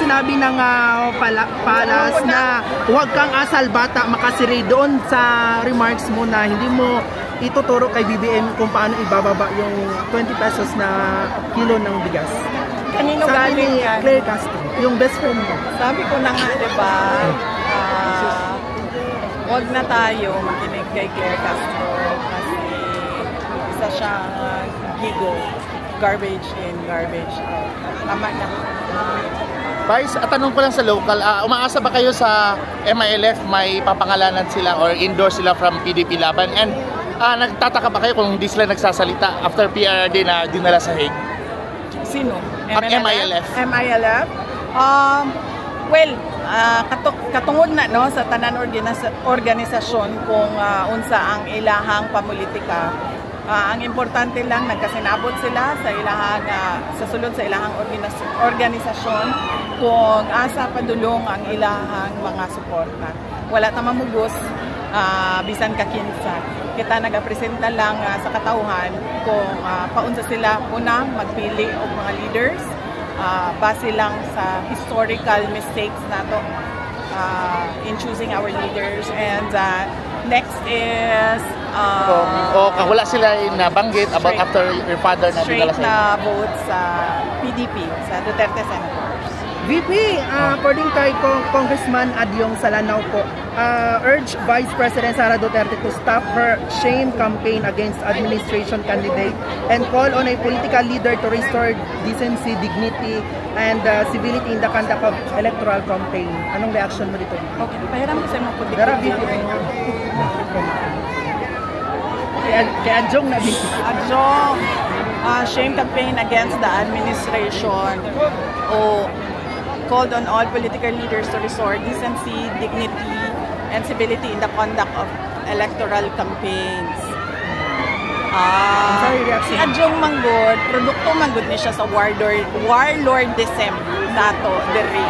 sinabi ng palas na huwag kang asal bata makasiri doon sa remarks mo na hindi mo ituturo kay BBM kung paano ibababa yung 20 pesos na kilo ng bigas. Kanino sabi galing ni yan? Claire Castro, yung best friend mo. Sabi ko na nga, diba, wag na tayo makinig kay Claire Castro kasi isa siyang gigo. Garbage in, garbage out. Tama na. Vice, tanong ko lang sa local, umaasa ba kayo sa MILF may papangalanan sila or endorse sila from PDP Laban? And nagtataka ba kayo kung hindi sila nagsasalita after PRRD na dinala sa Hague? Sino? MILF. MILF? Well, katungod na no sa tanan organisasyon kung unsa ang ilahang pamulitika. Ang importante lang nagkasinabot sila sa ilahang sa sulod sa ilahang organisasyon kung asa padulong ang ilahang mga suporta. Wala ta mamugos bisan ka kinsa. Kita nagapresenta lang sa katawhan kung paunsa sila unang magpili og mga leaders base lang sa historical mistakes nato in choosing our leaders. And next is wala sila nabanggit about after your father na dinala sa straight na vote sa PDP, sa Duterte Senators. VP, according kay Congressman Adyong Salanao po, urge Vice President Sara Duterte to stop her shame campaign against administration candidate and call on a political leader to restore decency, dignity, and civility in the conduct of electoral campaign. Anong reaction mo dito? Okay, pahiram ko sa mga politika. Kay Adyong na VP. Adyong, shame campaign against the administration. Called on all political leaders to restore decency, dignity, and civility in the conduct of electoral campaigns. Si Adyong Manggod, produkto manggod niya sa warlordism nato diri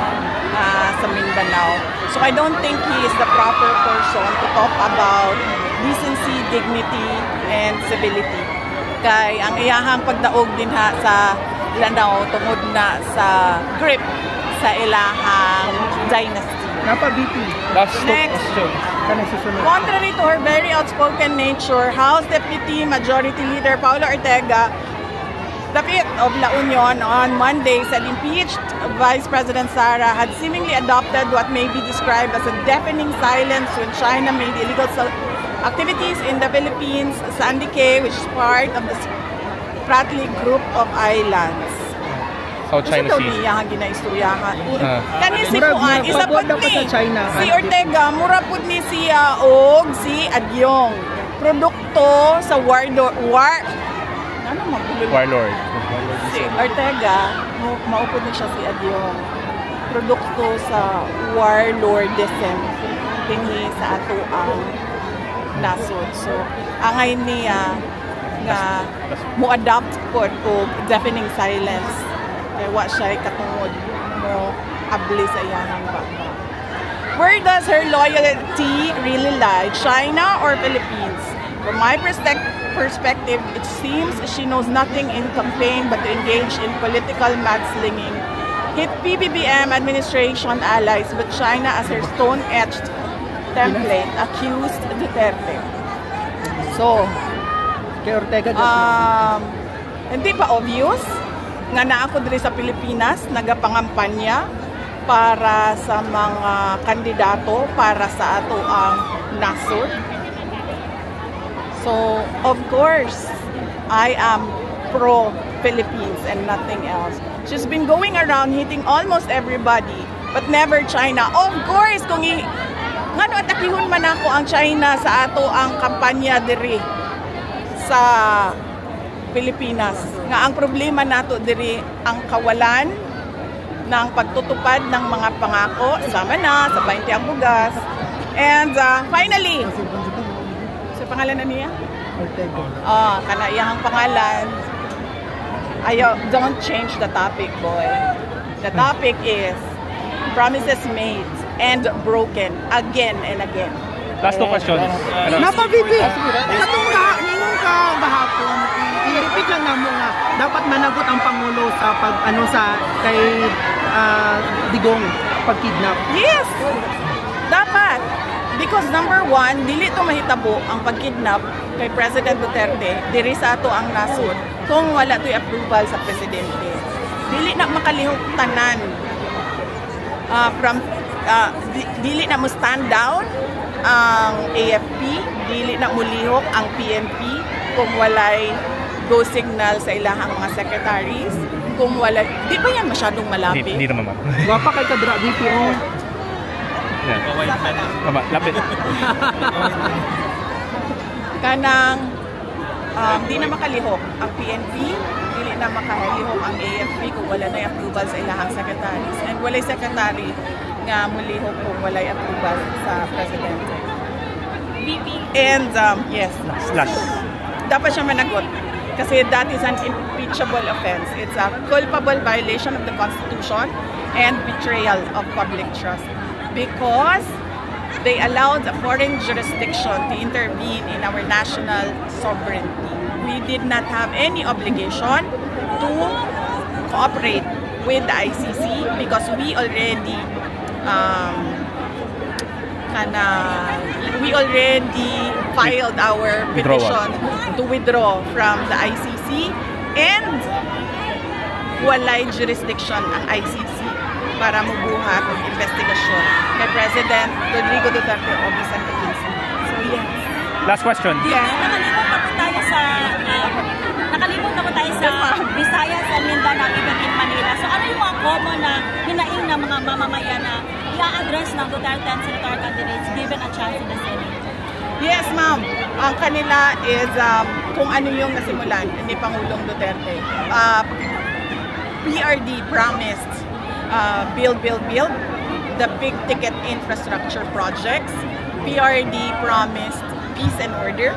sa Mindanao. So I don't think he is the proper person to talk about decency, dignity, and civility. Kay ang iyahang pagdaog din sa Lanao tungod na sa grip sa ilahang dynasty. Napa-VP. Next, contrary to her very outspoken nature, House Deputy Majority Leader Paula Ortega, the 5th of La Union on Monday said impeached Vice President Sara had seemingly adopted what may be described as a deafening silence when China made illegal activities in the Philippines, Sandy Cay, which is part of the Spratly Group of Islands. South China Sea. Niya ang ginaistoryahan. Kani si Kuan, isa po ni si Ortega, mura po ni siya og si Adyong. Produkto sa warlord. Si Ortega, maupod ni siya si Adyong. Produkto sa warlordism dinhi sa ato ang nasod. So, angay niya nga mo-adopt po og deafening silence. Kaya wa siya katungod mo abli sa iyang baba. Where does her loyalty really lie? China or Philippines? From my perspective, it seems she knows nothing in campaign but to engage in political mudslinging. Hit PBBM administration allies, but China as her stone-etched template accused Duterte. So, kay Ortega hindi pa obvious nga na ako diri sa Pilipinas nagapangampanya para sa mga kandidato para sa ato ang nasod. So, of course, I am pro-Philippines and nothing else. She's been going around hitting almost everybody, but never China. Of course, kung ngano atakihon man ako ang China sa ato ang kampanya diri sa Pilipinas. Nga ang problema nato diri ang kawalan ng pagtutupad ng mga pangako, sama na sa 20 ang bugas. And finally, sa pangalan na niya? Ortega. Kana iyang pangalan. Don't change the topic, boy. The topic is promises made and broken again and again. Last two questions. Napa-VP, katong ningon ka gahapon, i-repeat lang namo nga dapat managot ang Pangulo sa kay Digong pag-kidnap? Yes! Dapat. Because number one, dili to mahitabo ang pag-kidnap kay President Duterte, diri sa ato ang nasod, kung wala to'y approval sa Presidente. Dili na makalihok tanan dili na mo stand down ang AFP, dili na mulihok ang PNP kung walay go signal sa ilahang mga secretaries, kung wala, di ba yan masyadong malapit? Hindi naman, ma'am. Wapa kay Kadra BPO. Mama, lapit. Kanang di na makalihok ang PNP, dili na makalihok ang AFP kung wala na approval sa ilahang secretaries, and walay secretary nga mulihok kung walay approval sa Presidente. And yes, Last. dapat siya managot. Kasi that is an impeachable offense. It's a culpable violation of the Constitution and betrayal of public trust. Because they allowed a foreign jurisdiction to intervene in our national sovereignty. We did not have any obligation to cooperate with the ICC because we already filed our petition to withdraw from the ICC, and walay jurisdiction ang ICC para mubuhat ng investigasyon kay President Rodrigo Duterte o Vicente Quince. So yes. Last question. Yeah. Nakalimot na po tayo sa Visayas and Mindanao, even in Manila. So ano yung mga common na hinaing ng mga mamamayan na i-address ng Duterte and senatorial candidates given a chance in the Senate? Yes, ma'am. Ang kanila is kung ano yung nasimulan ni Pangulong Duterte. PRD promised build the big ticket infrastructure projects. PRD promised peace and order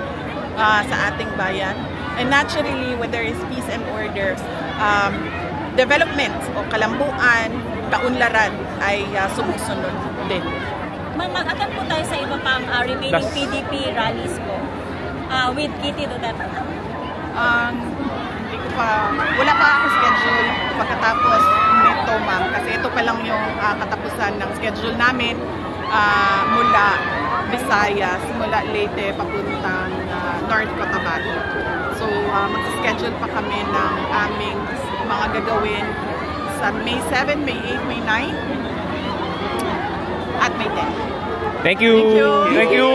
sa ating bayan. And naturally, when there is peace and order, development o kalambuan, kaunlaran ay sumusunod din. Mag-attend po tayo sa iba pang remaining PDP rallies po with Kitty Duterte. Hindi ko pa, wala pa ako schedule pagkatapos nito, ma'am. Kasi ito pa lang yung katapusan ng schedule namin mula Visayas, mula Leyte, papuntang North Cotabato. So, mag-schedule pa kami ng aming mga gagawin sa May 7, May 8, May 9, at May 10. Thank you. Thank you. Thank you.